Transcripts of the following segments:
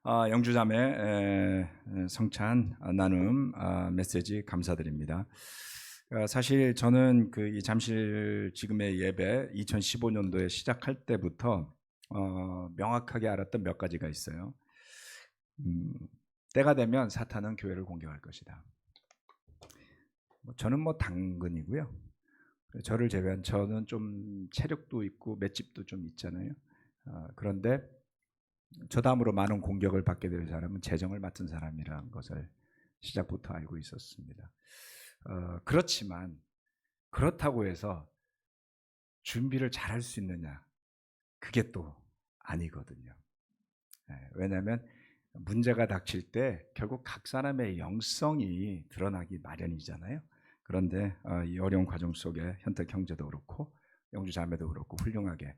영주자매 성찬 나눔 메시지 감사드립니다. 사실 저는 이 잠실 지금의 예배 2015년도에 시작할 때부터 명확하게 알았던 몇 가지가 있어요. 때가 되면 사탄은 교회를 공격할 것이다. 저는 당근이고요. 저를 제외한 저는 좀 체력도 있고 맷집도 좀 있잖아요. 그런데 저 다음으로 많은 공격을 받게 될 사람은 재정을 맡은 사람이라는 것을 시작부터 알고 있었습니다. 그렇지만 그렇다고 해서 준비를 잘할 수 있느냐? 그게 또 아니거든요. 왜냐하면 문제가 닥칠 때 결국 각 사람의 영성이 드러나기 마련이잖아요. 그런데 이 어려운 과정 속에 현택 형제도 그렇고 영주 자매도 그렇고 훌륭하게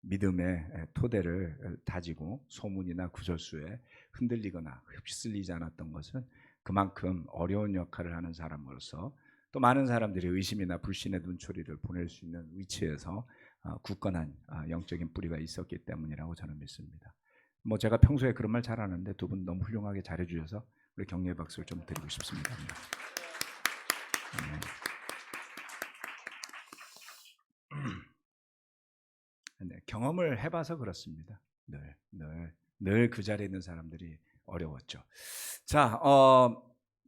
믿음의 토대를 다지고 소문이나 구설수에 흔들리거나 휩쓸리지 않았던 것은 그만큼 어려운 역할을 하는 사람으로서 또 많은 사람들이 의심이나 불신의 눈초리를 보낼 수 있는 위치에서 굳건한 영적인 뿌리가 있었기 때문이라고 저는 믿습니다. 제가 평소에 그런 말 잘하는데 두 분 너무 훌륭하게 잘해주셔서 우리 격려의 박수를 좀 드리고 싶습니다. 네, 경험을 해봐서 그렇습니다. 늘 그 자리에 있는 사람들이 어려웠죠. 자,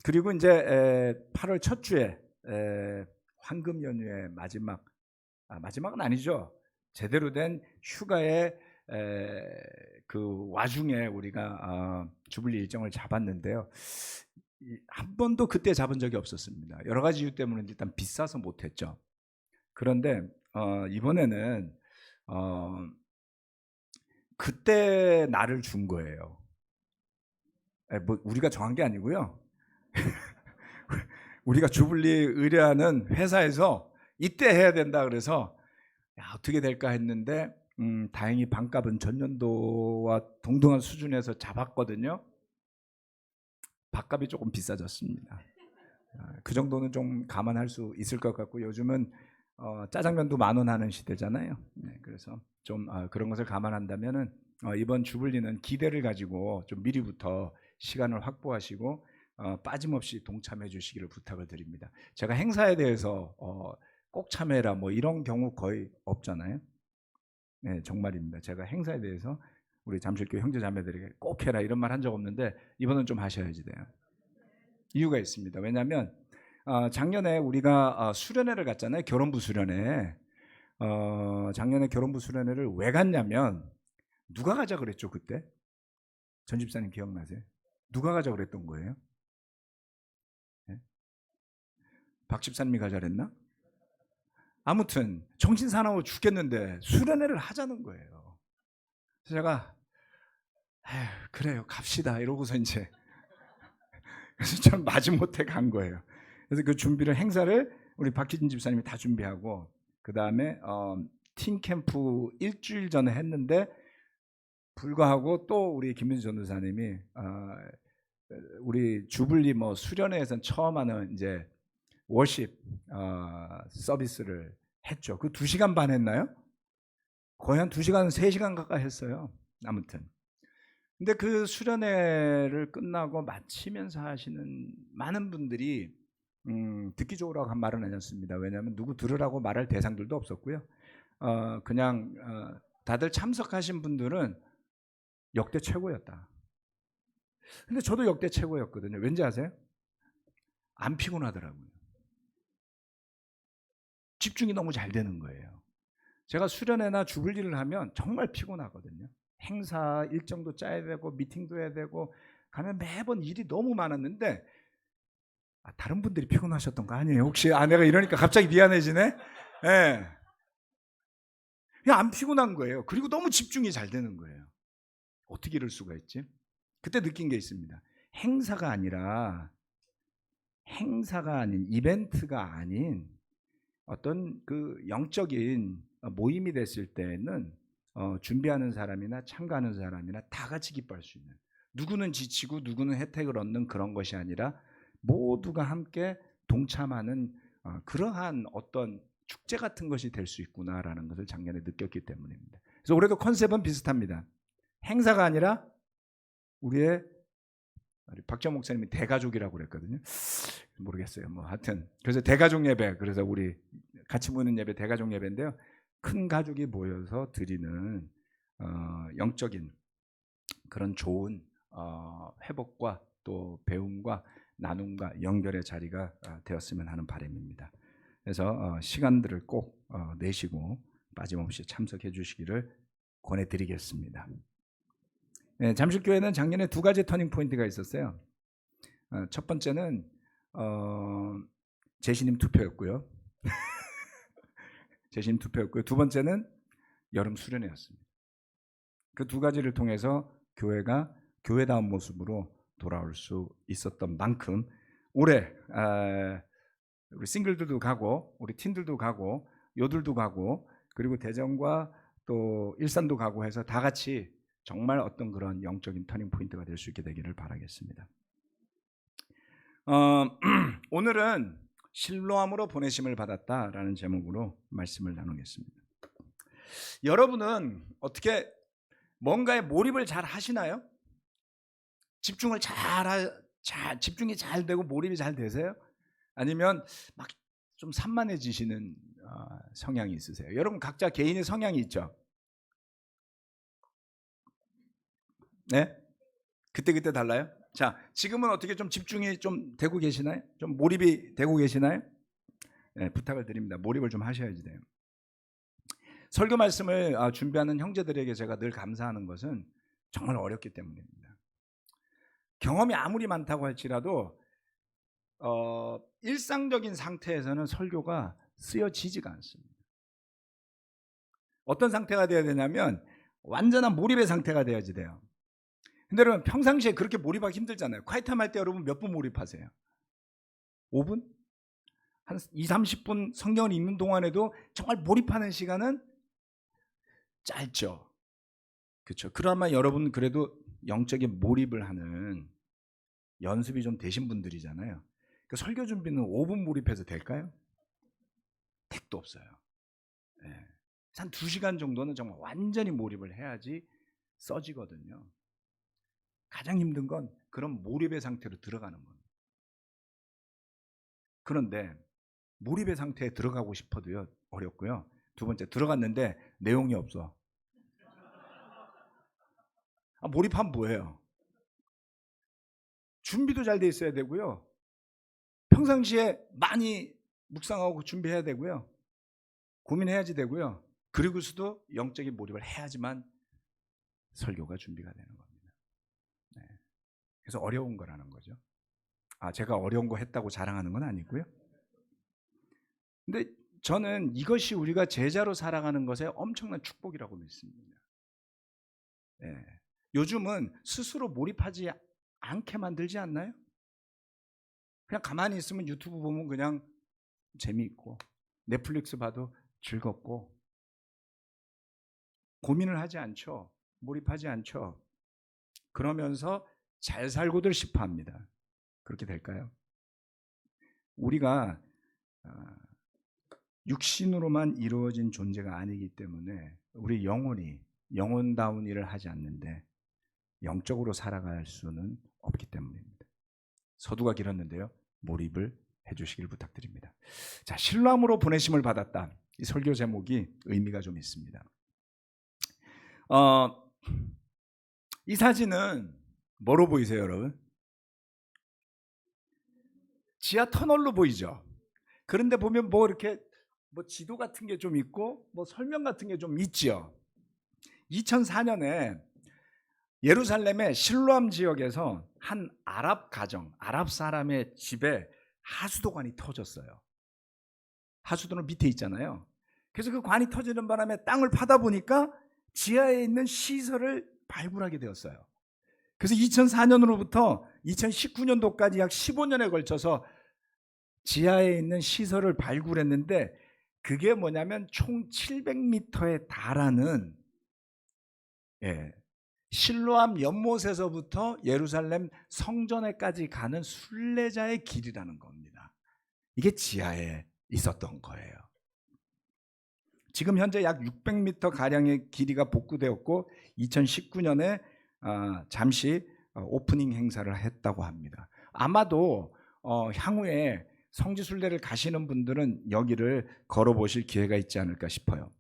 그리고 이제 8월 첫 주에 황금 연휴의 마지막은 아니죠. 제대로 된 휴가의 그 와중에 우리가 주불리 일정을 잡았는데요. 한 번도 그때 잡은 적이 없었습니다. 여러 가지 이유 때문에 일단 비싸서 못했죠. 그런데 이번에는 그때 나를 준 거예요. 우리가 정한 게 아니고요. 우리가 주불리 의뢰하는 회사에서 이때 해야 된다 그래서 어떻게 될까 했는데 다행히 반값은 전년도와 동등한 수준에서 잡았거든요. 밥값이 조금 비싸졌습니다. 그 정도는 좀 감안할 수 있을 것 같고 요즘은 짜장면도 10,000원 하는 시대잖아요. 그래서 좀 그런 것을 감안한다면은 이번 주불리는 기대를 가지고 좀 미리부터 시간을 확보하시고 빠짐없이 동참해 주시기를 부탁을 드립니다. 제가 행사에 대해서 꼭 참여해라 이런 경우 거의 없잖아요. 네, 정말입니다. 제가 행사에 대해서 우리 잠실교 형제자매들에게 꼭 해라 이런 말 한 적 없는데 이번은 좀 하셔야지 돼요. 이유가 있습니다. 왜냐하면 작년에 우리가 수련회를 갔잖아요. 결혼부 수련회. 작년에 결혼부 수련회를 왜 갔냐면 누가 가자 그랬죠 그때? 전 집사님 기억나세요? 누가 가자 그랬던 거예요? 네? 박 집사님이 가자 그랬나? 아무튼 정신 사나워 죽겠는데 수련회를 하자는 거예요. 그래서 제가 그래요 갑시다 이러고서 이제 그래서 전 마지못해 간 거예요. 그래서 그 준비를 행사를 우리 박희진 집사님이 다 준비하고 그 다음에 팀 캠프 일주일 전에 했는데 불구하고 또 우리 김민수 전도사님이 우리 주불리 수련회에서는 처음 하는 이제 워십 서비스를 했죠. 그 2시간 반 했나요? 거의 한 2시간, 3시간 가까이 했어요. 아무튼. 근데 그 수련회를 끝나고 마치면서 하시는 많은 분들이 듣기 좋으라고 한 말은 아니었습니다. 왜냐하면 누구 들으라고 말할 대상들도 없었고요. 그냥 다들 참석하신 분들은 역대 최고였다. 근데 저도 역대 최고였거든요. 왠지 아세요? 안 피곤하더라고요. 집중이 너무 잘 되는 거예요. 제가 수련회나 주불리를 하면 정말 피곤하거든요. 행사 일정도 짜야 되고 미팅도 해야 되고 가면 매번 일이 너무 많았는데 다른 분들이 피곤하셨던 거 아니에요? 혹시 내가 이러니까 갑자기 미안해지네? 예. 그냥 안 피곤한 거예요. 그리고 너무 집중이 잘 되는 거예요. 어떻게 이럴 수가 있지? 그때 느낀 게 있습니다. 행사가 아닌 이벤트가 아닌 어떤 그 영적인 모임이 됐을 때는 준비하는 사람이나 참가하는 사람이나 다 같이 기뻐할 수 있는 누구는 지치고 누구는 혜택을 얻는 그런 것이 아니라 모두가 함께 동참하는 그러한 어떤 축제 같은 것이 될 수 있구나라는 것을 작년에 느꼈기 때문입니다. 그래서 올해도 컨셉은 비슷합니다. 행사가 아니라 우리 박정 목사님이 대가족이라고 그랬거든요. 모르겠어요. 뭐 하여튼 그래서 대가족 예배, 그래서 우리 같이 모이는 예배 대가족 예배인데요. 큰 가족이 모여서 드리는 영적인 그런 좋은 회복과 또 배움과 나눔과 연결의 자리가 되었으면 하는 바람입니다. 그래서 시간들을 꼭 내시고 빠짐없이 참석해 주시기를 권해드리겠습니다. 네, 잠실교회는 작년에 두 가지 터닝 포인트가 있었어요. 첫 번째는 제신임 투표였고요. 제신임 투표였고요. 두 번째는 여름 수련회였습니다. 그 두 가지를 통해서 교회가 교회다운 모습으로 돌아올 수 있었던 만큼 올해 우리 싱글들도 가고 우리 팀들도 가고 요들도 가고 그리고 대전과 또 일산도 가고 해서 다 같이 정말 어떤 그런 영적인 터닝 포인트가 될 수 있게 되기를 바라겠습니다. 오늘은 실로암으로 보내심을 받았다라는 제목으로 말씀을 나누겠습니다. 여러분은 어떻게 뭔가에 몰입을 잘 하시나요? 집중을 집중이 잘 되고 몰입이 잘 되세요? 아니면 막 좀 산만해지시는 성향이 있으세요? 여러분 각자 개인의 성향이 있죠? 네? 그때 달라요? 자, 지금은 어떻게 좀 집중이 좀 되고 계시나요? 좀 몰입이 되고 계시나요? 네, 부탁을 드립니다. 몰입을 좀 하셔야지 돼요. 설교 말씀을 준비하는 형제들에게 제가 늘 감사하는 것은 정말 어렵기 때문입니다. 경험이 아무리 많다고 할지라도 일상적인 상태에서는 설교가 쓰여지지가 않습니다. 어떤 상태가 되어야 되냐면 완전한 몰입의 상태가 되어야지 돼요. 근데 여러분 평상시에 그렇게 몰입하기 힘들잖아요. 콰이트타임 할 때 여러분 몇 분 몰입하세요? 5분? 한 2, 30분 성경을 읽는 동안에도 정말 몰입하는 시간은 짧죠. 그렇죠. 그러면 여러분 그래도 영적인 몰입을 하는 연습이 좀 되신 분들이잖아요. 그 설교 준비는 5분 몰입해서 될까요? 택도 없어요. 네. 한 2시간 정도는 정말 완전히 몰입을 해야지 써지거든요. 가장 힘든 건 그런 몰입의 상태로 들어가는 겁니다. 그런데 몰입의 상태에 들어가고 싶어도요 어렵고요. 두 번째, 들어갔는데 내용이 없어. 몰입하면 뭐예요? 준비도 잘 돼 있어야 되고요. 평상시에 많이 묵상하고 준비해야 되고요. 고민해야지 되고요. 그리고서도 영적인 몰입을 해야지만 설교가 준비가 되는 겁니다. 네. 그래서 어려운 거라는 거죠. 제가 어려운 거 했다고 자랑하는 건 아니고요. 근데 저는 이것이 우리가 제자로 살아가는 것에 엄청난 축복이라고 믿습니다. 네. 요즘은 스스로 몰입하지 않게 만들지 않나요? 그냥 가만히 있으면 유튜브 보면 그냥 재미있고 넷플릭스 봐도 즐겁고 고민을 하지 않죠. 몰입하지 않죠. 그러면서 잘 살고들 싶어 합니다. 그렇게 될까요? 우리가 육신으로만 이루어진 존재가 아니기 때문에 우리 영혼다운 일을 하지 않는데 영적으로 살아갈 수는 없기 때문입니다. 서두가 길었는데요. 몰입을 해주시길 부탁드립니다. 자, 실로암으로 보내심을 받았다. 이 설교 제목이 의미가 좀 있습니다. 이 사진은 뭐로 보이세요, 여러분? 지하 터널로 보이죠? 그런데 보면 뭐 이렇게 지도 같은 게 좀 있고 설명 같은 게 좀 있죠. 2004년에 예루살렘의 실로암 지역에서 한 아랍 사람의 집에 하수도관이 터졌어요. 하수도는 밑에 있잖아요. 그래서 그 관이 터지는 바람에 땅을 파다 보니까 지하에 있는 시설을 발굴하게 되었어요. 그래서 2004년으로부터 2019년도까지 약 15년에 걸쳐서 지하에 있는 시설을 발굴했는데 그게 뭐냐면 총 700m에 달하는 실로암 연못에서부터 예루살렘 성전에까지 가는 순례자의 길이라는 겁니다. 이게 지하에 있었던 거예요. 지금 현재 약 600m 가량의 길이가 복구되었고 2019년에 잠시 오프닝 행사를 했다고 합니다. 아마도 향후에 성지순례를 가시는 분들은 여기를 걸어보실 기회가 있지 않을까 싶어요.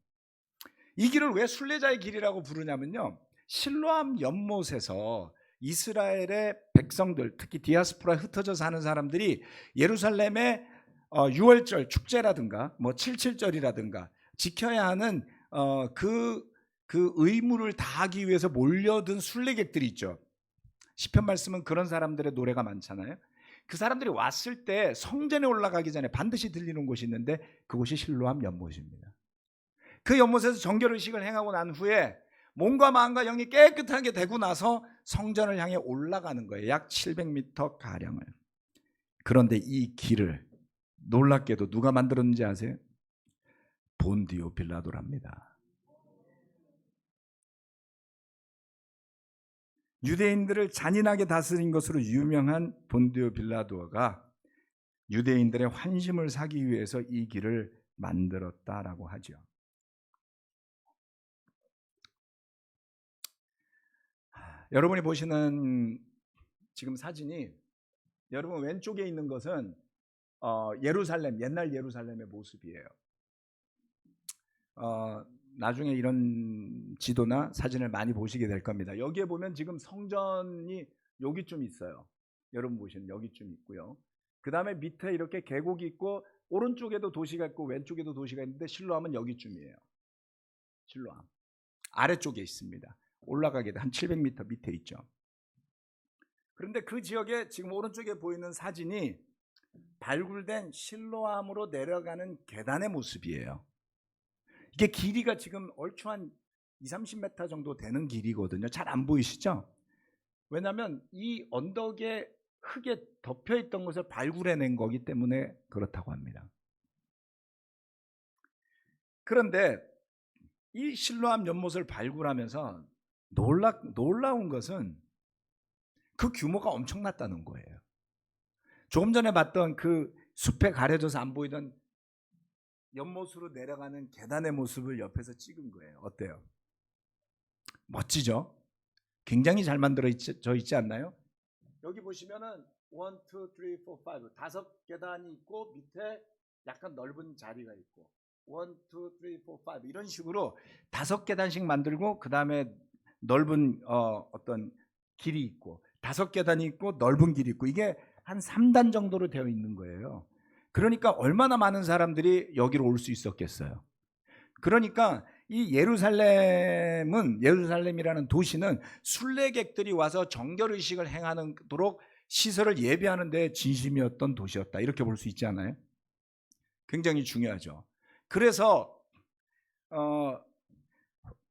이 길을 왜 순례자의 길이라고 부르냐면요, 실로암 연못에서 이스라엘의 백성들, 특히 디아스포라에 흩어져 사는 사람들이 예루살렘의 6월절 축제라든가 뭐 77절이라든가 지켜야 하는 그 의무를 다하기 위해서 몰려든 순례객들이 있죠. 시편 말씀은 그런 사람들의 노래가 많잖아요. 그 사람들이 왔을 때 성전에 올라가기 전에 반드시 들리는 곳이 있는데 그곳이 실로암 연못입니다. 그 연못에서 정결의식을 행하고 난 후에 몸과 마음과 영이 깨끗하게 되고 나서 성전을 향해 올라가는 거예요. 약 700m 가량을. 그런데 이 길을 놀랍게도 누가 만들었는지 아세요? 본디오 빌라도랍니다. 유대인들을 잔인하게 다스린 것으로 유명한 본디오 빌라도가 유대인들의 환심을 사기 위해서 이 길을 만들었다라고 하죠. 여러분이 보시는 지금 사진이, 여러분 왼쪽에 있는 것은 예루살렘, 옛날 예루살렘의 모습이에요. 나중에 이런 지도나 사진을 많이 보시게 될 겁니다. 여기에 보면 지금 성전이 여기쯤 있어요. 여러분 보시는 여기쯤 있고요. 그 다음에 밑에 이렇게 계곡이 있고 오른쪽에도 도시가 있고 왼쪽에도 도시가 있는데 실로암은 여기쯤이에요. 실로암 아래쪽에 있습니다. 올라가게 한 700m 밑에 있죠. 그런데 그 지역에 지금 오른쪽에 보이는 사진이 발굴된 실로암으로 내려가는 계단의 모습이에요. 이게 길이가 지금 얼추 한 20-30m 정도 되는 길이거든요. 잘 안 보이시죠? 왜냐하면 이 언덕에 흙에 덮여 있던 것을 발굴해낸 거기 때문에 그렇다고 합니다. 그런데 이 실로암 연못을 발굴하면서 놀라운 것은 그 규모가 엄청났다는 거예요. 조금 전에 봤던 그 숲에 가려져서 안 보이던 연못으로 내려가는 계단의 모습을 옆에서 찍은 거예요. 어때요? 멋지죠? 굉장히 잘 만들어져 있지 않나요? 여기 보시면은 1, 2, 3, 4, 5 다섯 계단이 있고 밑에 약간 넓은 자리가 있고 1, 2, 3, 4, 5 이런 식으로 다섯 계단씩 만들고 그 다음에 넓은 어떤 길이 있고 다섯 계단이 있고 넓은 길이 있고 이게 한 3단 정도로 되어 있는 거예요. 그러니까 얼마나 많은 사람들이 여기로 올 수 있었겠어요. 그러니까 이 예루살렘이라는 도시는 순례객들이 와서 정결의식을 행하도록 시설을 예비하는 데 진심이었던 도시였다. 이렇게 볼 수 있지 않아요? 굉장히 중요하죠. 그래서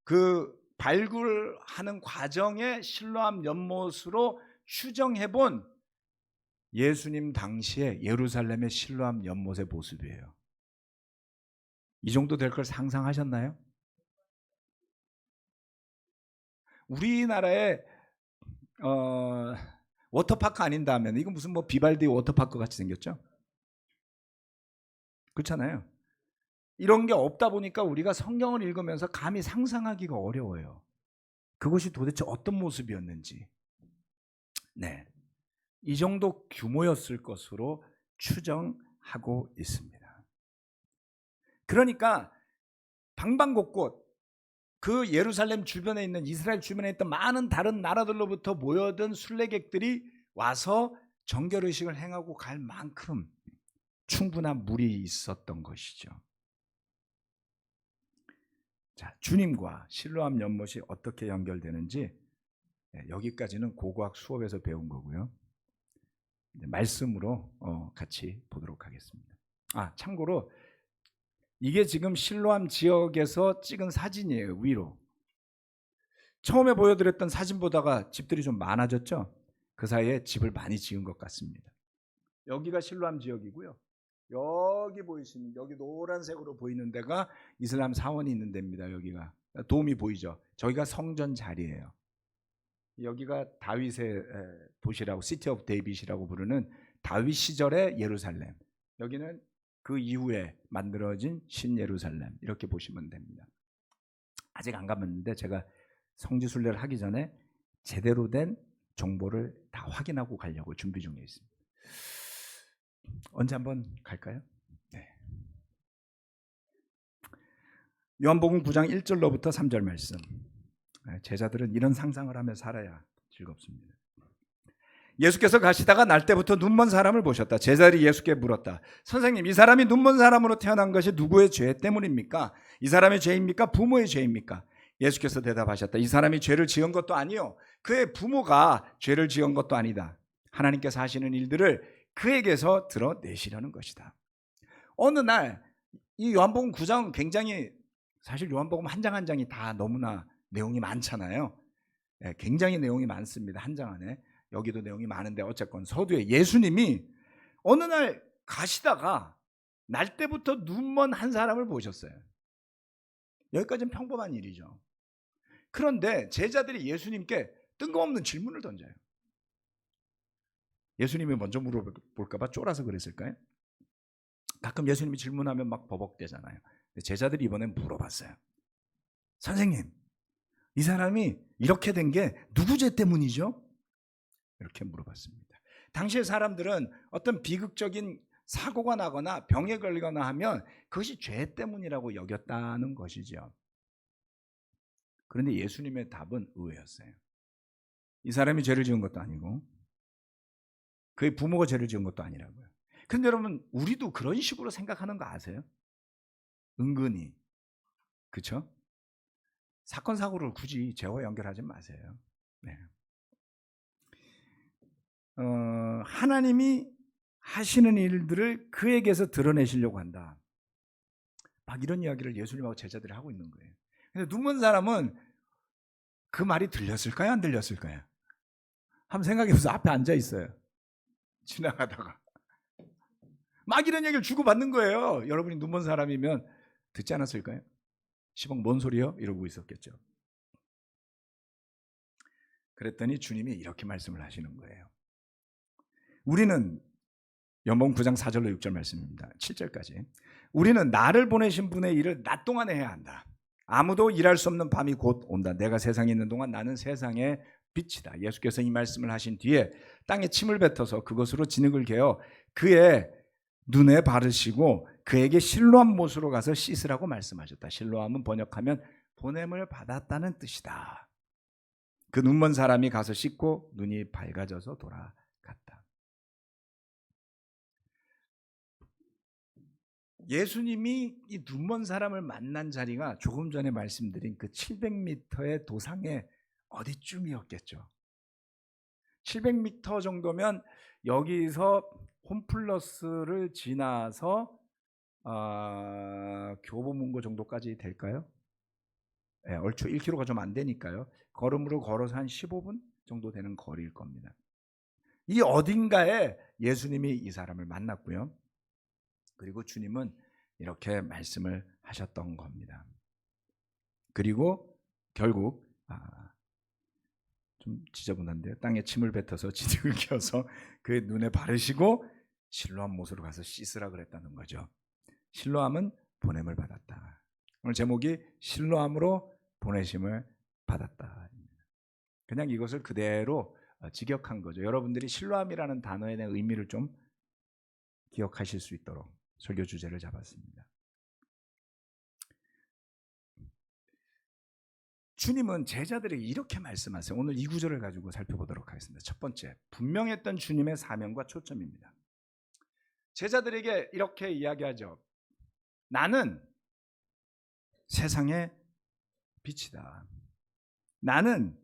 그 발굴하는 과정에 실로암 연못으로 추정해본 예수님 당시에 예루살렘의 실로암 연못의 모습이에요. 이 정도 될 걸 상상하셨나요? 우리나라에 워터파크 아닌다 하면 이건 무슨 뭐 비발디 워터파크 같이 생겼죠? 그렇잖아요. 이런 게 없다 보니까 우리가 성경을 읽으면서 감히 상상하기가 어려워요. 그것이 도대체 어떤 모습이었는지. 네, 이 정도 규모였을 것으로 추정하고 있습니다. 그러니까 방방곡곡 그 예루살렘 주변에 있는 이스라엘 주변에 있던 많은 다른 나라들로부터 모여든 순례객들이 와서 정결의식을 행하고 갈 만큼 충분한 물이 있었던 것이죠. 자, 주님과 실로암 연못이 어떻게 연결되는지 여기까지는 고고학 수업에서 배운 거고요. 말씀으로 같이 보도록 하겠습니다. 참고로 이게 지금 실로암 지역에서 찍은 사진이에요. 위로. 처음에 보여드렸던 사진보다가 집들이 좀 많아졌죠. 그 사이에 집을 많이 지은 것 같습니다. 여기가 실로암 지역이고요. 여기 보이시는 여기 노란색으로 보이는 데가 이슬람 사원이 있는 데입니다. 여기가 도움이 보이죠. 저기가 성전 자리예요. 여기가 다윗의 도시라고 시티 오브 데이빗이라고 부르는 다윗 시절의 예루살렘. 여기는 그 이후에 만들어진 신예루살렘 이렇게 보시면 됩니다. 아직 안 가봤는데 제가 성지순례를 하기 전에 제대로 된 정보를 다 확인하고 가려고 준비 중에 있습니다. 언제 한번 갈까요? 네. 요한복음 9장 1절로부터 3절 말씀. 제자들은 이런 상상을 하며 살아야 즐겁습니다. 예수께서 가시다가 날 때부터 눈먼 사람을 보셨다. 제자들이 예수께 물었다. 선생님, 이 사람이 눈먼 사람으로 태어난 것이 누구의 죄 때문입니까? 이 사람의 죄입니까? 부모의 죄입니까? 예수께서 대답하셨다. 이 사람이 죄를 지은 것도 아니요, 그의 부모가 죄를 지은 것도 아니다. 하나님께서 하시는 일들을 그에게서 드러내시려는 것이다. 어느 날 이 요한복음 9장은 굉장히, 사실 요한복음 한 장 한 장이 다 너무나 내용이 많잖아요. 굉장히 내용이 많습니다. 한 장 안에. 여기도 내용이 많은데 어쨌건 서두에 예수님이 어느 날 가시다가 날 때부터 눈먼 한 사람을 보셨어요. 여기까지는 평범한 일이죠. 그런데 제자들이 예수님께 뜬금없는 질문을 던져요. 예수님이 먼저 물어볼까 봐 쫄아서 그랬을까요? 가끔 예수님이 질문하면 막 버벅대잖아요. 제자들이 이번엔 물어봤어요. 선생님, 이 사람이 이렇게 된 게 누구 죄 때문이죠? 이렇게 물어봤습니다. 당시의 사람들은 어떤 비극적인 사고가 나거나 병에 걸리거나 하면 그것이 죄 때문이라고 여겼다는 것이죠. 그런데 예수님의 답은 의외였어요. 이 사람이 죄를 지은 것도 아니고 그의 부모가 죄를 지은 것도 아니라고요. 그런데 여러분, 우리도 그런 식으로 생각하는 거 아세요? 은근히. 그렇죠? 사건 사고를 굳이 죄와 연결하지 마세요. 네. 하나님이 하시는 일들을 그에게서 드러내시려고 한다. 막 이런 이야기를 예수님하고 제자들이 하고 있는 거예요. 근데 눈먼 사람은 그 말이 들렸을까요? 안 들렸을까요? 한번 생각해보세요. 앞에 앉아 있어요. 지나가다가 막 이런 얘기를 주고받는 거예요. 여러분이 눈먼 사람이면 듣지 않았을까요? 시방 뭔 소리요? 이러고 있었겠죠. 그랬더니 주님이 이렇게 말씀을 하시는 거예요. 우리는 요한복음 9장 4절로 6절 말씀입니다. 7절까지. 우리는 나를 보내신 분의 일을 낮 동안에 해야 한다. 아무도 일할 수 없는 밤이 곧 온다. 내가 세상에 있는 동안 나는 세상의 빛이다. 예수께서 이 말씀을 하신 뒤에 땅에 침을 뱉어서 그것으로 진흙을 개어 그의 눈에 바르시고 그에게 실로암 못으로 가서 씻으라고 말씀하셨다. 실로암은 번역하면 보냄을 받았다는 뜻이다. 그 눈먼 사람이 가서 씻고 눈이 밝아져서 돌아갔다. 예수님이 이 눈먼 사람을 만난 자리가 조금 전에 말씀드린 그 700m의 도상의 어디쯤이었겠죠. 700m 정도면 여기서 홈플러스를 지나서 교보문고 정도까지 될까요? 네, 얼추 1km가 좀 안 되니까요. 걸음으로 걸어서 한 15분 정도 되는 거리일 겁니다. 이 어딘가에 예수님이 이 사람을 만났고요. 그리고 주님은 이렇게 말씀을 하셨던 겁니다. 그리고 결국 좀 지저분한데요. 땅에 침을 뱉어서 진흙을 켜서 그의 눈에 바르시고 실로암 못으로 가서 씻으라 그랬다는 거죠. 실로암은 보냄을 받았다. 오늘 제목이 실로암으로 보내심을 받았다. 그냥 이것을 그대로 직역한 거죠. 여러분들이 실로암이라는 단어에 대한 의미를 좀 기억하실 수 있도록 설교 주제를 잡았습니다. 주님은 제자들에게 이렇게 말씀하세요. 오늘 이 구절을 가지고 살펴보도록 하겠습니다. 첫 번째, 분명했던 주님의 사명과 초점입니다. 제자들에게 이렇게 이야기하죠. 나는 세상의 빛이다. 나는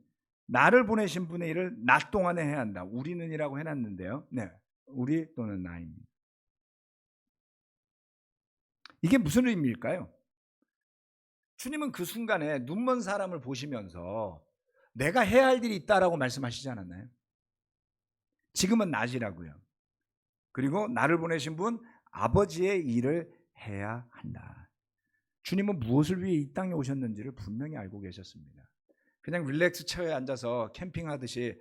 나를 보내신 분의 일을 낮 동안에 해야 한다. 우리는이라고 해놨는데요. 네, 우리 또는 나입니다. 이게 무슨 의미일까요? 주님은 그 순간에 눈먼 사람을 보시면서 내가 해야 할 일이 있다라고 말씀하시지 않았나요? 지금은 낮이라고요. 그리고 나를 보내신 분 아버지의 일을 해야 한다. 주님은 무엇을 위해 이 땅에 오셨는지를 분명히 알고 계셨습니다. 그냥 릴렉스 체어에 앉아서 캠핑하듯이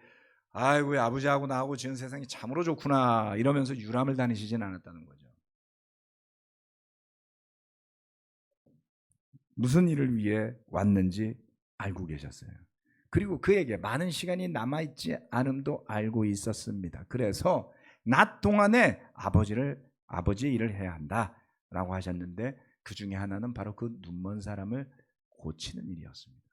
아이고 아버지하고 나하고 지은 세상이 참으로 좋구나 이러면서 유람을 다니시진 않았다는 거죠. 무슨 일을 위해 왔는지 알고 계셨어요. 그리고 그에게 많은 시간이 남아있지 않음도 알고 있었습니다. 그래서 낮 동안에 아버지의 일을 해야 한다라고 하셨는데, 그 중에 하나는 바로 그 눈먼 사람을 고치는 일이었습니다.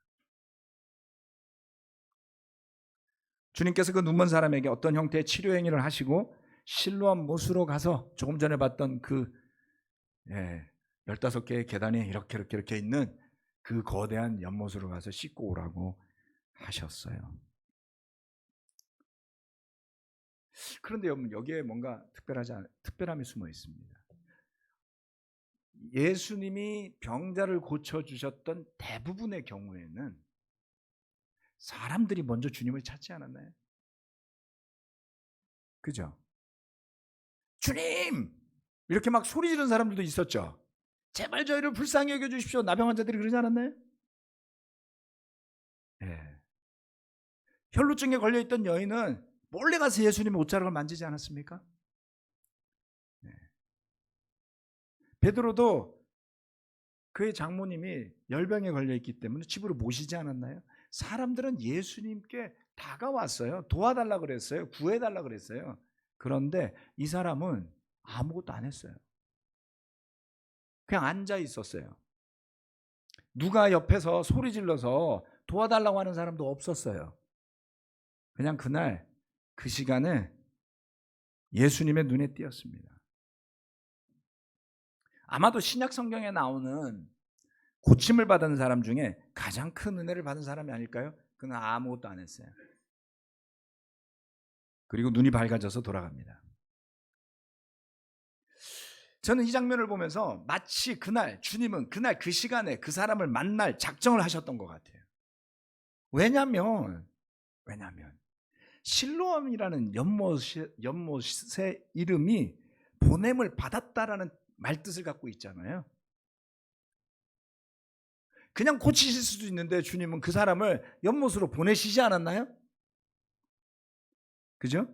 주님께서 그 눈먼 사람에게 어떤 형태의 치료 행위를 하시고 실로암 못으로 가서 조금 전에 봤던 그 15개의 계단이 이렇게 있는 그 거대한 연못으로 가서 씻고 오라고 하셨어요. 그런데 여러분, 여기에 뭔가 특별함이 숨어 있습니다. 예수님이 병자를 고쳐주셨던 대부분의 경우에는 사람들이 먼저 주님을 찾지 않았나요? 그죠? 주님! 이렇게 막 소리 지르는 사람들도 있었죠. 제발 저희를 불쌍히 여겨주십시오. 나병 환자들이 그러지 않았나요? 네. 혈루증에 걸려있던 여인은 몰래 가서 예수님의 옷자락을 만지지 않았습니까? 네. 베드로도 그의 장모님이 열병에 걸려있기 때문에 집으로 모시지 않았나요? 사람들은 예수님께 다가왔어요. 도와달라 그랬어요. 구해달라 그랬어요. 그런데 이 사람은 아무것도 안 했어요. 그냥 앉아 있었어요. 누가 옆에서 소리 질러서 도와달라고 하는 사람도 없었어요. 그냥 그날 그 시간에 예수님의 눈에 띄었습니다. 아마도 신약 성경에 나오는 고침을 받은 사람 중에 가장 큰 은혜를 받은 사람이 아닐까요? 그는 아무것도 안 했어요. 그리고 눈이 밝아져서 돌아갑니다. 저는 이 장면을 보면서 마치 그날 주님은 그날 그 시간에 그 사람을 만날 작정을 하셨던 것 같아요. 왜냐하면 실로암이라는 연못의 이름이 보냄을 받았다라는 말뜻을 갖고 있잖아요. 그냥 고치실 수도 있는데 주님은 그 사람을 연못으로 보내시지 않았나요? 그죠?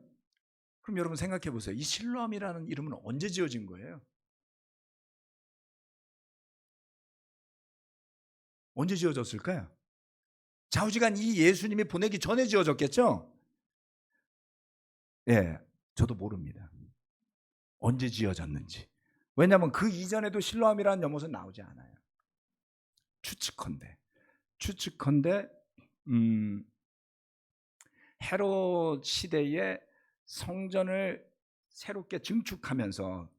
그럼 여러분 생각해 보세요. 이 실로암이라는 이름은 언제 지어진 거예요? 언제 지어졌을까요? 좌우지간 이 예수님이 보내기 전에 지어졌겠죠? 예, 저도 모릅니다. 언제 지어졌는지. 왜냐하면 그 이전에도 실로암이라는 연못은 나오지 않아요. 추측컨대 헤롯 시대에 성전을 새롭게 증축하면서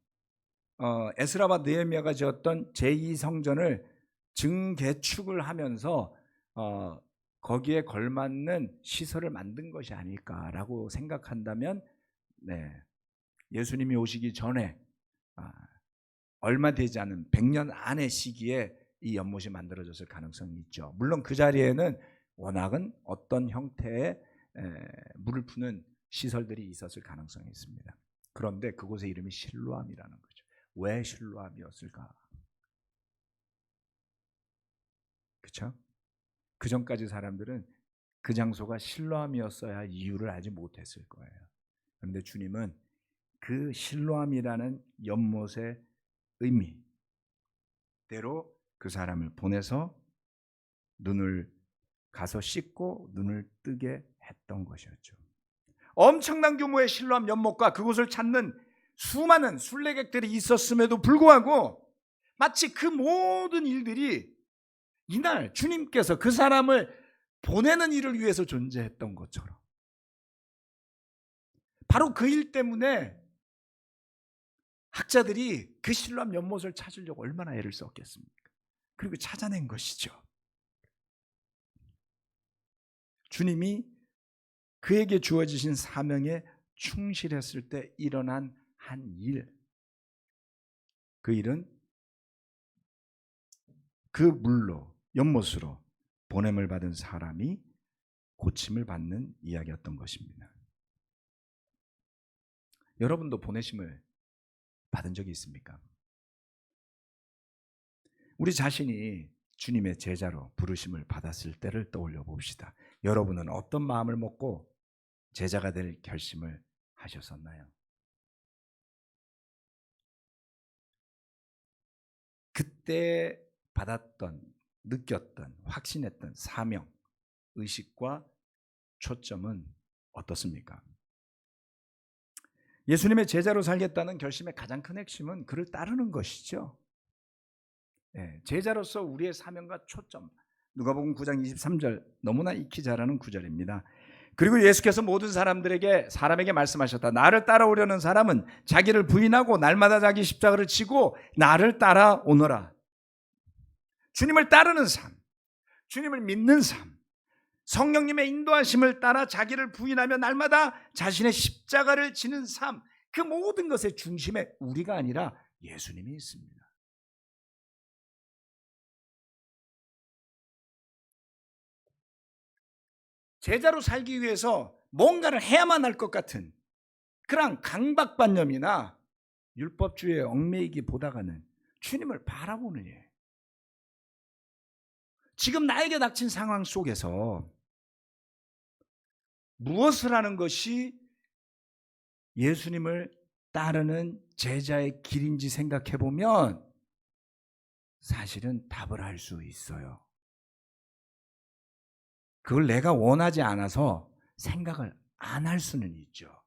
에스라와 느헤미야가 지었던 제2성전을 증개축을 하면서 거기에 걸맞는 시설을 만든 것이 아닐까라고 생각한다면, 네, 예수님이 오시기 전에 얼마 되지 않은 100년 안의 시기에 이 연못이 만들어졌을 가능성이 있죠. 물론 그 자리에는 워낙은 어떤 형태의 물을 푸는 시설들이 있었을 가능성이 있습니다. 그런데 그곳의 이름이 실로암이라는 거죠. 왜 실로암이었을까? 그렇죠? 그 전까지 사람들은 그 장소가 실로암이었어야 할 이유를 알지 못했을 거예요. 그런데 주님은 그 실로암이라는 연못의 의미대로 그 사람을 보내서 눈을 가서 씻고 눈을 뜨게 했던 것이었죠. 엄청난 규모의 실로암 연못과 그곳을 찾는 수많은 순례객들이 있었음에도 불구하고 마치 그 모든 일들이 이날 주님께서 그 사람을 보내는 일을 위해서 존재했던 것처럼, 바로 그 일 때문에 학자들이 그 실로암 연못을 찾으려고 얼마나 애를 썼겠습니까? 그리고 찾아낸 것이죠. 주님이 그에게 주어지신 사명에 충실했을 때 일어난 한 일, 그 일은 그 물로 연못으로 보냄을 받은 사람이 고침을 받는 이야기였던 것입니다. 여러분도 보내심을 받은 적이 있습니까? 우리 자신이 주님의 제자로 부르심을 받았을 때를 떠올려 봅시다. 여러분은 어떤 마음을 먹고 제자가 될 결심을 하셨었나요? 그때 받았던, 느꼈던, 확신했던 사명, 의식과 초점은 어떻습니까? 예수님의 제자로 살겠다는 결심의 가장 큰 핵심은 그를 따르는 것이죠. 제자로서 우리의 사명과 초점, 누가복음 9장 23절 너무나 익히 잘 아는 구절입니다. 그리고 예수께서 모든 사람에게 말씀하셨다. 나를 따라오려는 사람은 자기를 부인하고 날마다 자기 십자가를 지고 나를 따라오너라. 주님을 따르는 삶, 주님을 믿는 삶, 성령님의 인도하심을 따라 자기를 부인하며 날마다 자신의 십자가를 지는 삶, 그 모든 것의 중심에 우리가 아니라 예수님이 있습니다. 제자로 살기 위해서 뭔가를 해야만 할 것 같은 그런 강박관념이나 율법주의에 얽매이기보다는 주님을 바라보는 일. 지금 나에게 닥친 상황 속에서 무엇을 하는 것이 예수님을 따르는 제자의 길인지 생각해 보면 사실은 답을 알 수 있어요. 그걸 내가 원하지 않아서 생각을 안 할 수는 있죠.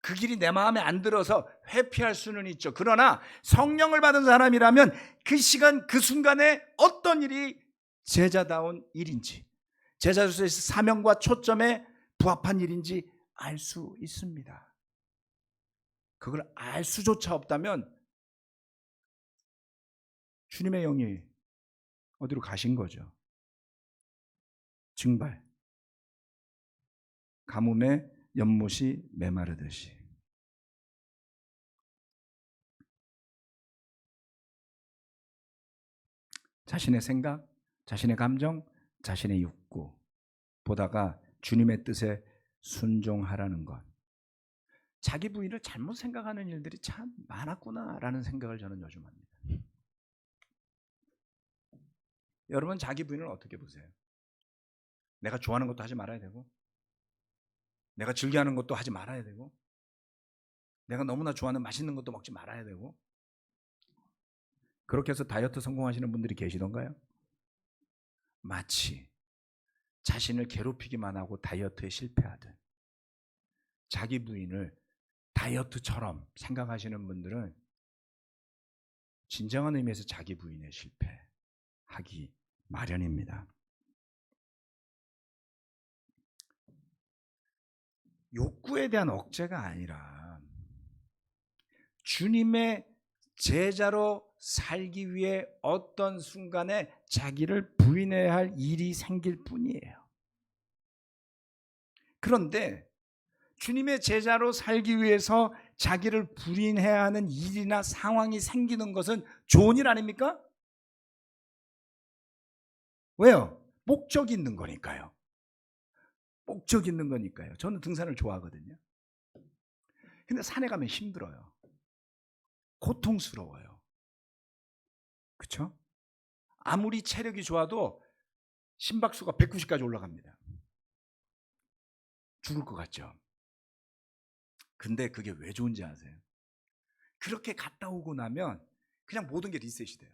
그 길이 내 마음에 안 들어서 회피할 수는 있죠. 그러나 성령을 받은 사람이라면 그 시간 그 순간에 어떤 일이 제자다운 일인지, 제자로서의 사명과 초점에 부합한 일인지 알 수 있습니다. 그걸 알 수조차 없다면 주님의 영이 어디로 가신 거죠. 증발, 가뭄에 연못이 메마르듯이. 자신의 생각, 자신의 감정, 자신의 욕구 보다가 주님의 뜻에 순종하라는 것. 자기 부인을 잘못 생각하는 일들이 참 많았구나라는 생각을 저는 요즘 합니다. 여러분 자기 부인을 어떻게 보세요? 내가 좋아하는 것도 하지 말아야 되고, 내가 즐겨하는 것도 하지 말아야 되고, 내가 너무나 좋아하는 맛있는 것도 먹지 말아야 되고, 그렇게 해서 다이어트 성공하시는 분들이 계시던가요? 마치 자신을 괴롭히기만 하고 다이어트에 실패하듯 자기 부인을 다이어트처럼 생각하시는 분들은 진정한 의미에서 자기 부인에 실패하기 마련입니다. 욕구에 대한 억제가 아니라 주님의 제자로 살기 위해 어떤 순간에 자기를 부인해야 할 일이 생길 뿐이에요. 그런데 주님의 제자로 살기 위해서 자기를 부인해야 하는 일이나 상황이 생기는 것은 좋은 일 아닙니까? 왜요? 목적이 있는 거니까요. 목적이 있는 거니까요. 저는 등산을 좋아하거든요. 근데 산에 가면 힘들어요. 고통스러워요. 그렇죠? 아무리 체력이 좋아도 심박수가 190까지 올라갑니다. 죽을 것 같죠? 근데 그게 왜 좋은지 아세요? 그렇게 갔다 오고 나면 그냥 모든 게 리셋이 돼요.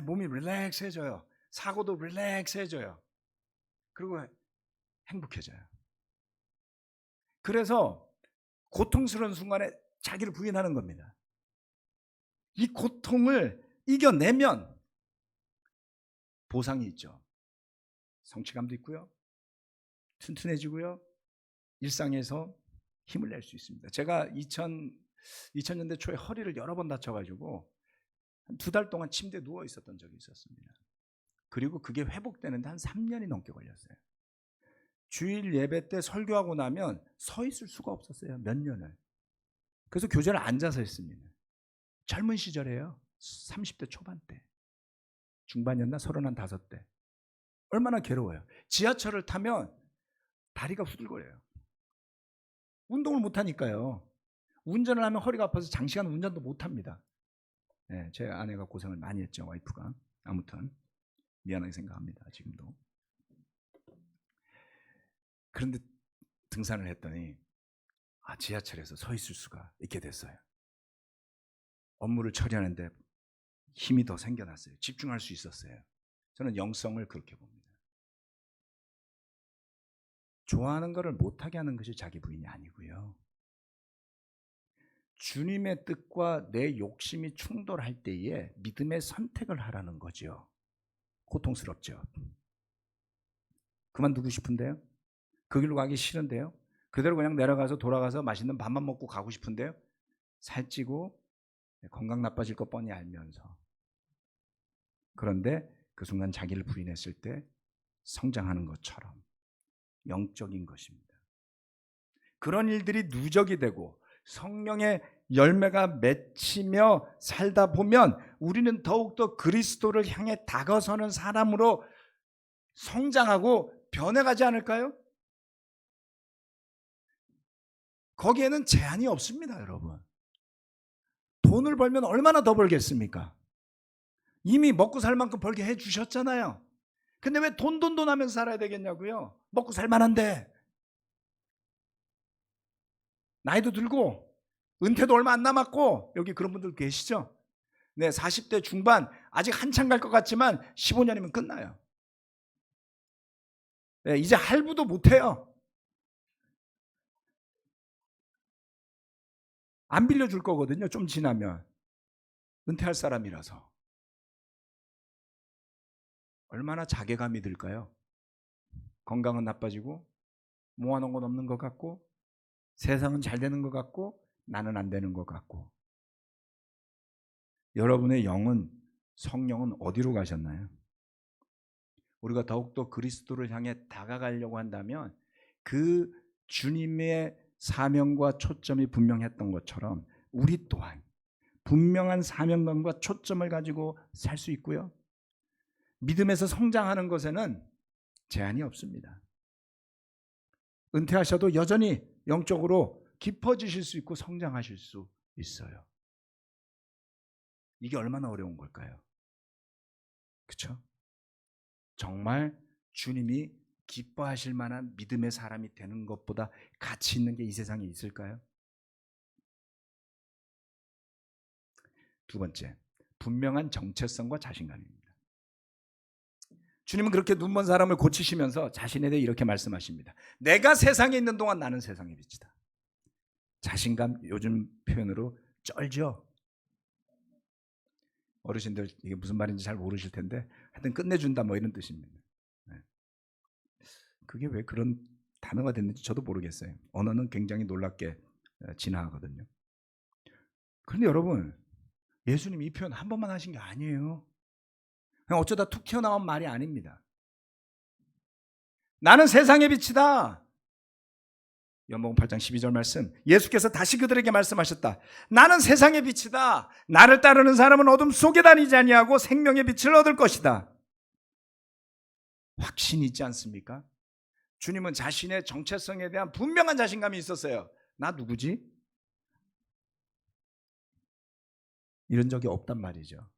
몸이 릴렉스해져요. 사고도 릴렉스해져요. 그리고 행복해져요. 그래서 고통스러운 순간에 자기를 부인하는 겁니다. 이 고통을 이겨내면 보상이 있죠. 성취감도 있고요. 튼튼해지고요. 일상에서 힘을 낼 수 있습니다. 제가 2000년대 초에 허리를 여러 번 다쳐가지고 한 2달 동안 침대에 누워 있었던 적이 있었습니다. 그리고 그게 회복되는데 한 3년이 넘게 걸렸어요. 주일 예배 때 설교하고 나면 서 있을 수가 없었어요. 몇 년을. 그래서 교제를 앉아서 했습니다. 젊은 시절에요. 30대 초반 때. 중반이었나? 35대. 얼마나 괴로워요. 지하철을 타면 다리가 후들거려요. 운동을 못하니까요. 운전을 하면 허리가 아파서 장시간 운전도 못합니다. 네, 제 아내가 고생을 많이 했죠. 와이프가. 아무튼 미안하게 생각합니다. 지금도. 그런데 등산을 했더니 지하철에서 서 있을 수가 있게 됐어요. 업무를 처리하는데 힘이 더 생겨났어요. 집중할 수 있었어요. 저는 영성을 그렇게 봅니다. 좋아하는 것을 못하게 하는 것이 자기 부인이 아니고요. 주님의 뜻과 내 욕심이 충돌할 때에 믿음의 선택을 하라는 거죠. 고통스럽죠. 그만두고 싶은데요. 그 길로 가기 싫은데요. 그대로 그냥 내려가서 돌아가서 맛있는 밥만 먹고 가고 싶은데요. 살찌고 건강 나빠질 거 뻔히 알면서. 그런데 그 순간 자기를 부인했을 때 성장하는 것처럼 영적인 것입니다. 그런 일들이 누적이 되고 성령의 열매가 맺히며 살다 보면 우리는 더욱더 그리스도를 향해 다가서는 사람으로 성장하고 변해가지 않을까요? 거기에는 제한이 없습니다, 여러분. 돈을 벌면 얼마나 더 벌겠습니까? 이미 먹고 살 만큼 벌게 해주셨잖아요. 근데 왜 돈 하면서 살아야 되겠냐고요? 먹고 살 만한데. 나이도 들고 은퇴도 얼마 안 남았고, 여기 그런 분들 계시죠? 네, 40대 중반 아직 한참 갈 것 같지만 15년이면 끝나요. 네, 이제 할부도 못해요. 안 빌려줄 거거든요, 좀 지나면. 은퇴할 사람이라서. 얼마나 자괴감이 들까요? 건강은 나빠지고 모아놓은 건 없는 것 같고 세상은 잘 되는 것 같고 나는 안 되는 것 같고. 여러분의 영은, 성령은 어디로 가셨나요? 우리가 더욱더 그리스도를 향해 다가가려고 한다면 그 주님의 사명과 초점이 분명했던 것처럼 우리 또한 분명한 사명감과 초점을 가지고 살 수 있고요. 믿음에서 성장하는 것에는 제한이 없습니다. 은퇴하셔도 여전히 영적으로 깊어지실 수 있고 성장하실 수 있어요. 이게 얼마나 어려운 걸까요? 그렇죠? 정말 주님이 기뻐하실 만한 믿음의 사람이 되는 것보다 가치 있는 게 이 세상에 있을까요? 두 번째, 분명한 정체성과 자신감입니다. 주님은 그렇게 눈먼 사람을 고치시면서 자신에 대해 이렇게 말씀하십니다. 내가 세상에 있는 동안 나는 세상의 빛이다. 자신감, 요즘 표현으로 쩔죠. 어르신들 이게 무슨 말인지 잘 모르실 텐데 하여튼 끝내준다 뭐 이런 뜻입니다. 네. 그게 왜 그런 단어가 됐는지 저도 모르겠어요. 언어는 굉장히 놀랍게 진화하거든요. 그런데 여러분, 예수님 이 표현 한 번만 하신 게 아니에요. 그냥 어쩌다 툭 튀어나온 말이 아닙니다. 나는 세상의 빛이다. 요한복음 8장 12절 말씀, 예수께서 다시 그들에게 말씀하셨다. 나는 세상의 빛이다. 나를 따르는 사람은 어둠 속에 다니지 아니하고 생명의 빛을 얻을 것이다. 확신이 있지 않습니까? 주님은 자신의 정체성에 대한 분명한 자신감이 있었어요. 나 누구지? 이런 적이 없단 말이죠.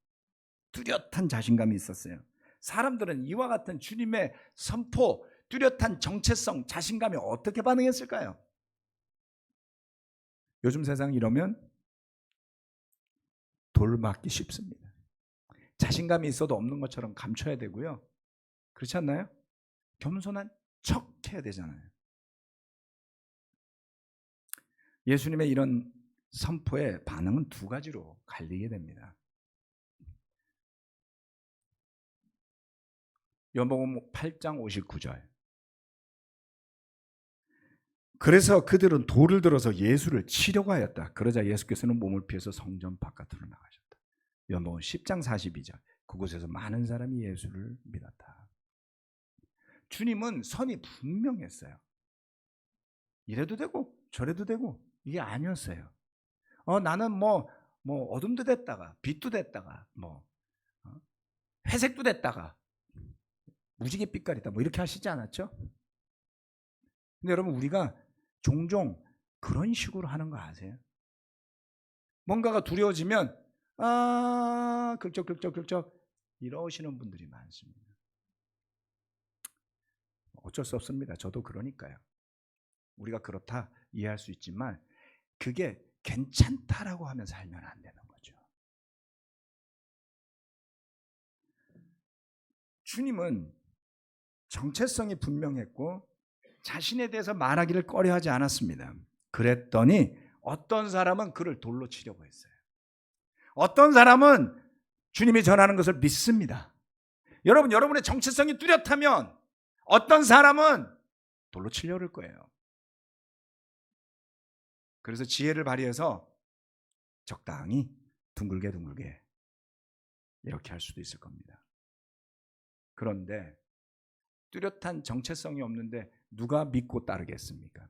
뚜렷한 자신감이 있었어요. 사람들은 이와 같은 주님의 선포, 뚜렷한 정체성, 자신감에 어떻게 반응했을까요? 요즘 세상 이러면 돌 맞기 쉽습니다. 자신감이 있어도 없는 것처럼 감춰야 되고요. 그렇지 않나요? 겸손한 척 해야 되잖아요. 예수님의 이런 선포의 반응은 두 가지로 갈리게 됩니다. 요한복음 8장 59절. 그래서 그들은 돌을 들어서 예수를 치려고 하였다. 그러자 예수께서는 몸을 피해서 성전 바깥으로 나가셨다. 요한복음 10장 42절. 그곳에서 많은 사람이 예수를 믿었다. 주님은 선이 분명했어요. 이래도 되고 저래도 되고 이게 아니었어요. 나는 뭐 어둠도 됐다가 빛도 됐다가 회색도 됐다가 무지개 빛깔이다 뭐 이렇게 하시지 않았죠? 근데 여러분 우리가 종종 그런 식으로 하는 거 아세요? 뭔가가 두려워지면 긁적 이러시는 분들이 많습니다. 어쩔 수 없습니다. 저도 그러니까요. 우리가 그렇다 이해할 수 있지만 그게 괜찮다라고 하면 살면 안 되는 거죠. 주님은 정체성이 분명했고 자신에 대해서 말하기를 꺼려하지 않았습니다. 그랬더니 어떤 사람은 그를 돌로 치려고 했어요. 어떤 사람은 주님이 전하는 것을 믿습니다. 여러분, 여러분의 정체성이 뚜렷하면 어떤 사람은 돌로 치려고 할 거예요. 그래서 지혜를 발휘해서 적당히 둥글게 이렇게 할 수도 있을 겁니다. 그런데 뚜렷한 정체성이 없는데 누가 믿고 따르겠습니까?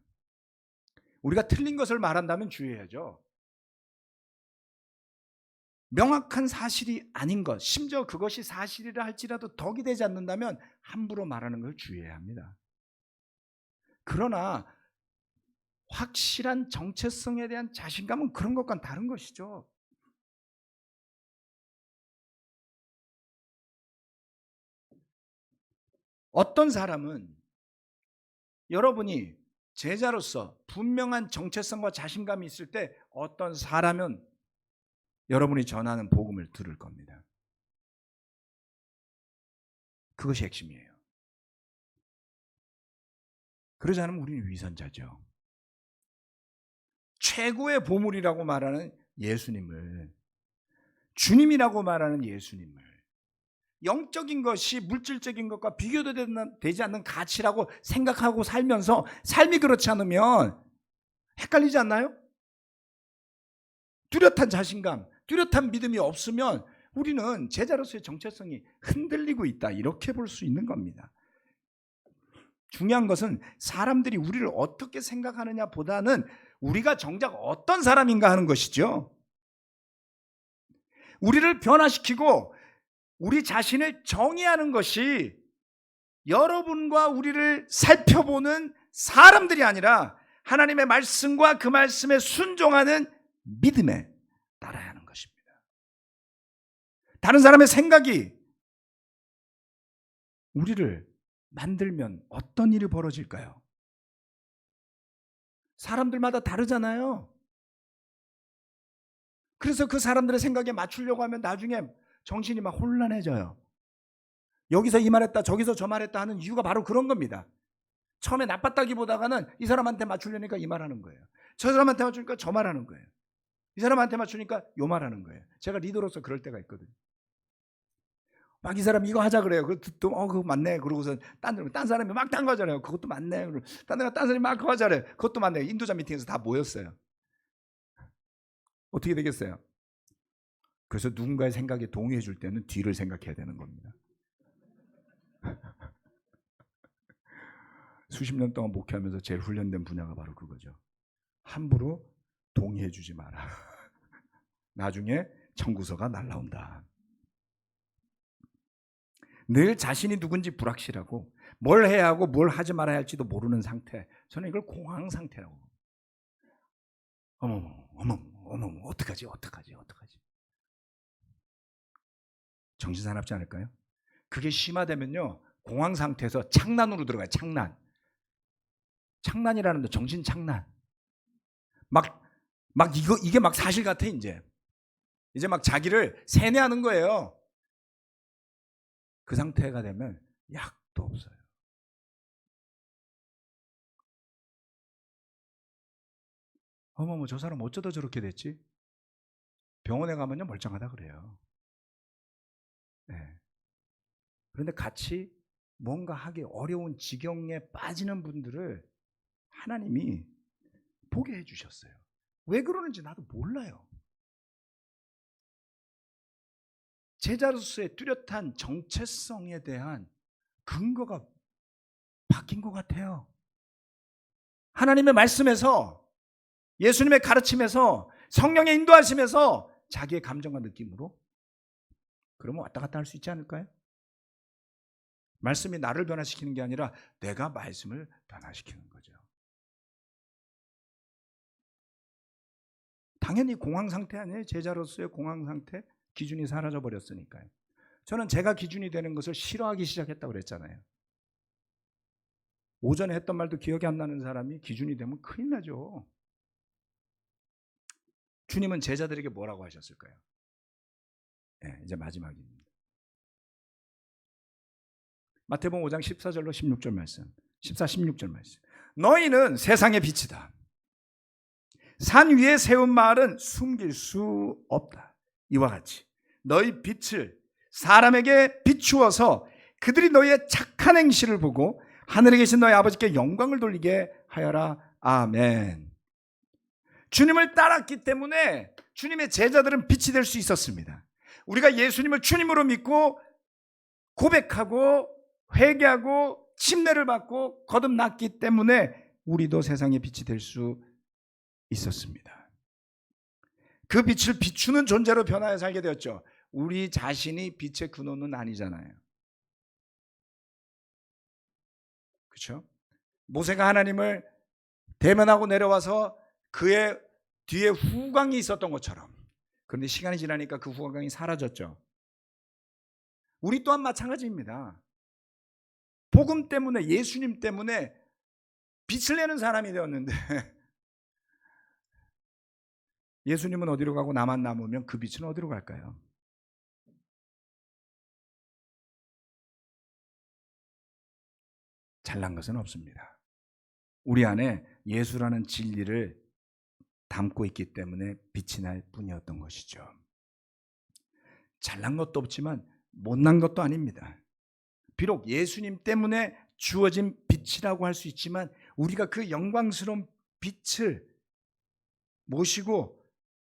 우리가 틀린 것을 말한다면 주의해야죠. 명확한 사실이 아닌 것, 심지어 그것이 사실이라 할지라도 덕이 되지 않는다면 함부로 말하는 걸 주의해야 합니다. 그러나 확실한 정체성에 대한 자신감은 그런 것과는 다른 것이죠. 어떤 사람은 여러분이 제자로서 분명한 정체성과 자신감이 있을 때 어떤 사람은 여러분이 전하는 복음을 들을 겁니다. 그것이 핵심이에요. 그러지 않으면 우리는 위선자죠. 최고의 보물이라고 말하는 예수님을, 주님이라고 말하는 예수님을, 영적인 것이 물질적인 것과 비교도 되지 않는 가치라고 생각하고 살면서 삶이 그렇지 않으면 헷갈리지 않나요? 뚜렷한 자신감, 뚜렷한 믿음이 없으면 우리는 제자로서의 정체성이 흔들리고 있다, 이렇게 볼 수 있는 겁니다. 중요한 것은 사람들이 우리를 어떻게 생각하느냐 보다는 우리가 정작 어떤 사람인가 하는 것이죠. 우리를 변화시키고 우리 자신을 정의하는 것이 여러분과 우리를 살펴보는 사람들이 아니라 하나님의 말씀과 그 말씀에 순종하는 믿음에 따라야 하는 것입니다. 다른 사람의 생각이 우리를 만들면 어떤 일이 벌어질까요? 사람들마다 다르잖아요. 그래서 그 사람들의 생각에 맞추려고 하면 나중에 정신이 막 혼란해져요. 여기서 이 말했다 저기서 저 말했다 하는 이유가 바로 그런 겁니다. 처음에 나빴다기보다는 이 사람한테 맞추려니까 이 말하는 거예요. 저 사람한테 맞추니까 저 말하는 거예요. 이 사람한테 맞추니까 요 말하는 거예요. 제가 리더로서 그럴 때가 있거든요. 막 이 사람 이거 하자 그래요. 그거 그거 맞네. 그러고서 딴 사람이 막 딴 거 하잖아요. 그것도 맞네. 딴 사람이 막 그거 하잖아요. 그것도 맞네. 인도자 미팅에서 다 모였어요. 어떻게 되겠어요? 그래서 누군가의 생각에 동의해 줄 때는 뒤를 생각해야 되는 겁니다. 수십 년 동안 목회하면서 제일 훈련된 분야가 바로 그거죠. 함부로 동의해 주지 마라. 나중에 청구서가 날라온다. 늘 자신이 누군지 불확실하고 뭘 해야 하고 뭘 하지 말아야 할지도 모르는 상태. 저는 이걸 공황 상태라고. 어머, 어떡하지? 정신사납지 않을까요? 그게 심화되면요, 공황 상태에서 창난으로 들어가요. 창난이라는 데 정신 창난. 이게 막 사실 같아, 이제 막 자기를 세뇌하는 거예요. 그 상태가 되면 약도 없어요. 저 사람 어쩌다 저렇게 됐지? 병원에 가면요 멀쩡하다 그래요. 네. 그런데 같이 뭔가 하기 어려운 지경에 빠지는 분들을 하나님이 보게 해주셨어요. 왜 그러는지 나도 몰라요. 제자로서의 뚜렷한 정체성에 대한 근거가 바뀐 것 같아요. 하나님의 말씀에서, 예수님의 가르침에서, 성령의 인도하심에서 자기의 감정과 느낌으로, 그러면 왔다 갔다 할 수 있지 않을까요? 말씀이 나를 변화시키는 게 아니라 내가 말씀을 변화시키는 거죠. 당연히 공황 상태 아니에요? 제자로서의 공황 상태? 기준이 사라져 버렸으니까요. 저는 제가 기준이 되는 것을 싫어하기 시작했다고 그랬잖아요. 오전에 했던 말도 기억이 안 나는 사람이 기준이 되면 큰일 나죠. 주님은 제자들에게 뭐라고 하셨을까요? 네, 이제 마지막입니다. 마태복음 5장 14절로 16절 말씀, 14, 16절 말씀. 너희는 세상의 빛이다. 산 위에 세운 마을은 숨길 수 없다. 이와 같이 너희 빛을 사람에게 비추어서 그들이 너희의 착한 행실을 보고 하늘에 계신 너희 아버지께 영광을 돌리게 하여라. 아멘. 주님을 따랐기 때문에 주님의 제자들은 빛이 될 수 있었습니다. 우리가 예수님을 주님으로 믿고 고백하고 회개하고 침례를 받고 거듭났기 때문에 우리도 세상의 빛이 될 수 있었습니다. 그 빛을 비추는 존재로 변하여 살게 되었죠. 우리 자신이 빛의 근원은 아니잖아요. 그렇죠? 모세가 하나님을 대면하고 내려와서 그의 뒤에 후광이 있었던 것처럼, 그런데 시간이 지나니까 그 후광이 사라졌죠. 우리 또한 마찬가지입니다. 복음 때문에, 예수님 때문에 빛을 내는 사람이 되었는데 예수님은 어디로 가고 나만 남으면 그 빛은 어디로 갈까요? 잘난 것은 없습니다. 우리 안에 예수라는 진리를 담고 있기 때문에 빛이 날 뿐이었던 것이죠. 잘난 것도 없지만 못난 것도 아닙니다. 비록 예수님 때문에 주어진 빛이라고 할 수 있지만 우리가 그 영광스러운 빛을 모시고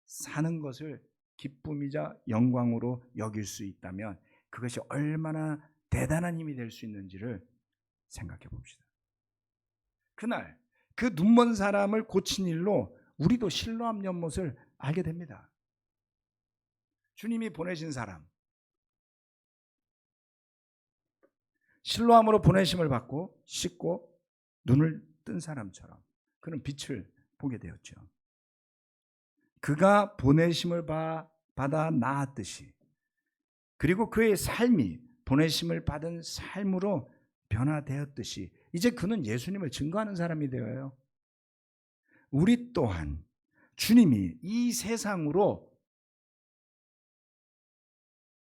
사는 것을 기쁨이자 영광으로 여길 수 있다면 그것이 얼마나 대단한 힘이 될 수 있는지를 생각해 봅시다. 그날 그 눈먼 사람을 고친 일로 우리도 실로암 연못을 알게 됩니다. 주님이 보내신 사람, 실로암으로 보내심을 받고 씻고 눈을 뜬 사람처럼 그는 빛을 보게 되었죠. 그가 보내심을 받아 나았듯이, 그리고 그의 삶이 보내심을 받은 삶으로 변화되었듯이 이제 그는 예수님을 증거하는 사람이 되어요. 우리 또한 주님이 이 세상으로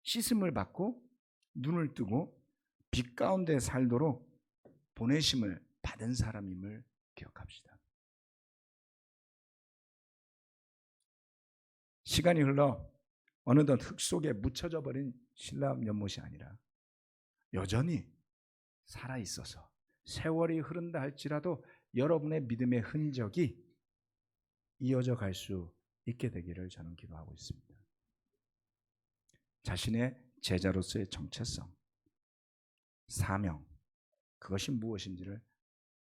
씻음을 받고 눈을 뜨고 빛 가운데 살도록 보내심을 받은 사람임을 기억합시다. 시간이 흘러 어느덧 흙 속에 묻혀져 버린 실로암 연못이 아니라 여전히 살아있어서 세월이 흐른다 할지라도 여러분의 믿음의 흔적이 이어져 갈 수 있게 되기를 저는 기도하고 있습니다. 자신의 제자로서의 정체성, 사명, 그것이 무엇인지를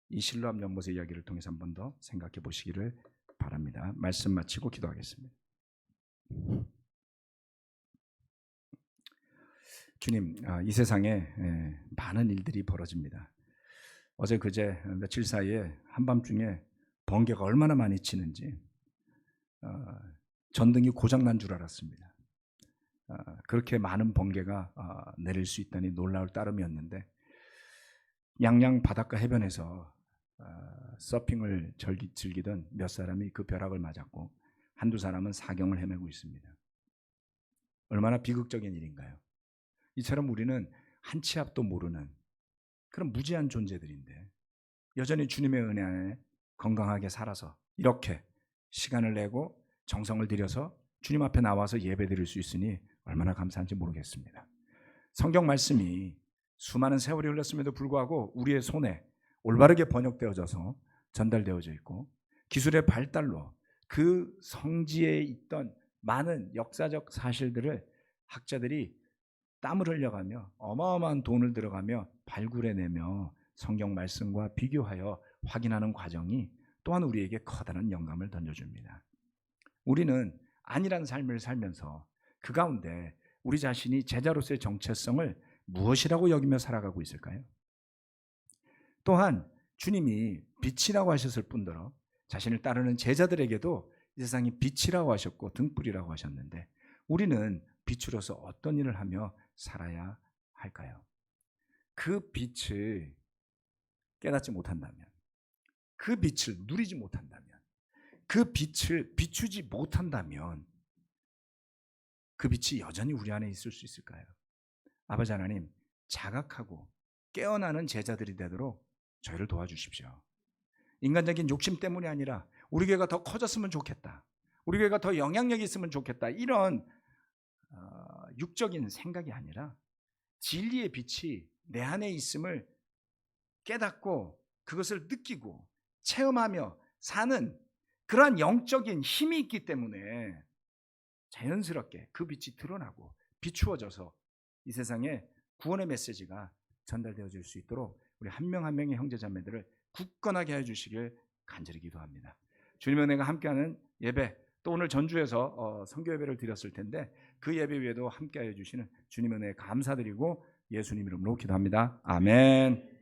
이 실로암 연못의 이야기를 통해서 한 번 더 생각해 보시기를 바랍니다. 말씀 마치고 기도하겠습니다. 주님, 이 세상에 많은 일들이 벌어집니다. 어제 그제 며칠 사이에 한밤중에 번개가 얼마나 많이 치는지 전등이 고장난 줄 알았습니다. 그렇게 많은 번개가 내릴 수 있다니 놀라울 따름이었는데 양양 바닷가 해변에서 서핑을 즐기던 몇 사람이 그 벼락을 맞았고 한두 사람은 사경을 헤매고 있습니다. 얼마나 비극적인 일인가요? 이처럼 우리는 한 치 앞도 모르는 그런 무지한 존재들인데 여전히 주님의 은혜 안에 건강하게 살아서 이렇게 시간을 내고 정성을 들여서 주님 앞에 나와서 예배 드릴 수 있으니 얼마나 감사한지 모르겠습니다. 성경 말씀이 수많은 세월이 흘렀음에도 불구하고 우리의 손에 올바르게 번역되어져서 전달되어져 있고 기술의 발달로 그 성지에 있던 많은 역사적 사실들을 학자들이 땀을 흘려가며 어마어마한 돈을 들어가며 발굴해내며 성경 말씀과 비교하여 확인하는 과정이 또한 우리에게 커다란 영감을 던져줍니다. 우리는 안일한 삶을 살면서 그 가운데 우리 자신이 제자로서의 정체성을 무엇이라고 여기며 살아가고 있을까요? 또한 주님이 빛이라고 하셨을 뿐더러 자신을 따르는 제자들에게도 이 세상이 빛이라고 하셨고 등불이라고 하셨는데 우리는 빛으로서 어떤 일을 하며 살아야 할까요? 그 빛을 깨닫지 못한다면, 그 빛을 누리지 못한다면, 그 빛을 비추지 못한다면 그 빛이 여전히 우리 안에 있을 수 있을까요? 아버지 하나님, 자각하고 깨어나는 제자들이 되도록 저희를 도와주십시오. 인간적인 욕심 때문이 아니라 우리 교회가 더 커졌으면 좋겠다, 우리 교회가 더 영향력이 있으면 좋겠다, 이런 육적인 생각이 아니라 진리의 빛이 내 안에 있음을 깨닫고 그것을 느끼고 체험하며 사는 그러한 영적인 힘이 있기 때문에 자연스럽게 그 빛이 드러나고 비추어져서 이 세상에 구원의 메시지가 전달되어질 수 있도록 우리 한 명 한 명의 형제자매들을 굳건하게 해주시길 간절히 기도합니다. 주님의 은혜가 함께하는 예배, 또 오늘 전주에서 선교 예배를 드렸을 텐데 그 예배 위에도 함께하여 주시는 주님의 은혜에 감사드리고 예수님 이름으로 기도합니다. 아멘.